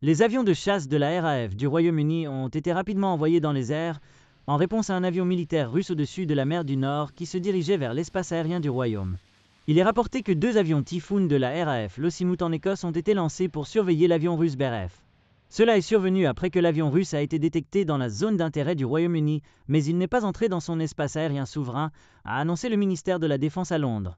Les avions de chasse de la RAF du Royaume-Uni ont été rapidement envoyés dans les airs en réponse à un avion militaire russe au-dessus de la mer du Nord qui se dirigeait vers l'espace aérien du Royaume. Il est rapporté que 2 avions Typhoon de la RAF Lossiemouth en Écosse ont été lancés pour surveiller l'avion russe Beref. Cela est survenu après que l'avion russe a été détecté dans la zone d'intérêt du Royaume-Uni, mais il n'est pas entré dans son espace aérien souverain, a annoncé le ministère de la Défense à Londres.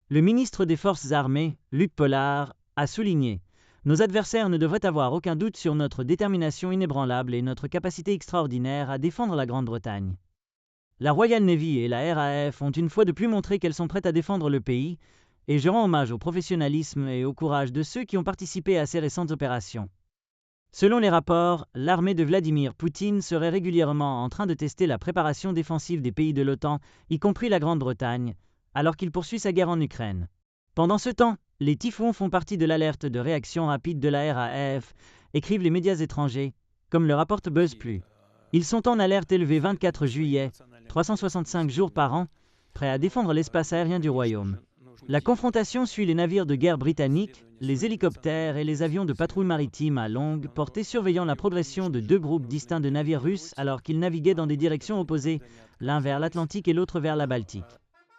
Le ministre des Forces armées, Luc Pollard, a souligné « Nos adversaires ne devraient avoir aucun doute sur notre détermination inébranlable et notre capacité extraordinaire à défendre la Grande-Bretagne. » La Royal Navy et la RAF ont une fois de plus montré qu'elles sont prêtes à défendre le pays, et je rends hommage au professionnalisme et au courage de ceux qui ont participé à ces récentes opérations. Selon les rapports, l'armée de Vladimir Poutine serait régulièrement en train de tester la préparation défensive des pays de l'OTAN, y compris la Grande-Bretagne, alors qu'il poursuit sa guerre en Ukraine. Pendant ce temps, les typhons font partie de l'alerte de réaction rapide de la RAF, écrivent les médias étrangers, comme le rapporte BuzzPlus. Ils sont en alerte élevée 24 juillet, 365 jours par an, prêts à défendre l'espace aérien du Royaume. La confrontation suit les navires de guerre britanniques, les hélicoptères et les avions de patrouille maritime à longue portée surveillant la progression de 2 groupes distincts de navires russes alors qu'ils naviguaient dans des directions opposées, l'un vers l'Atlantique et l'autre vers la Baltique.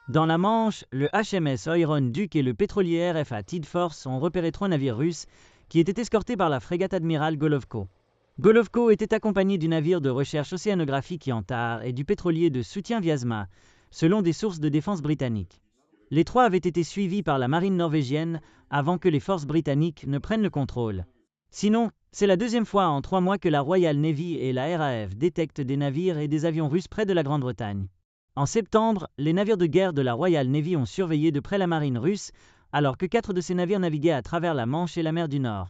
Dans la Manche, le HMS Iron Duke et le pétrolier RFA Tid Force ont repéré 3 navires russes qui étaient escortés par la frégate amiral Golovko. Golovko était accompagné du navire de recherche océanographique Yantar et du pétrolier de soutien Viasma, selon des sources de défense britanniques. Les 3 avaient été suivis par la marine norvégienne avant que les forces britanniques ne prennent le contrôle. Sinon, c'est la 2e fois en 3 mois que la Royal Navy et la RAF détectent des navires et des avions russes près de la Grande-Bretagne. En septembre, les navires de guerre de la Royal Navy ont surveillé de près la marine russe, alors que 4 de ces navires naviguaient à travers la Manche et la mer du Nord.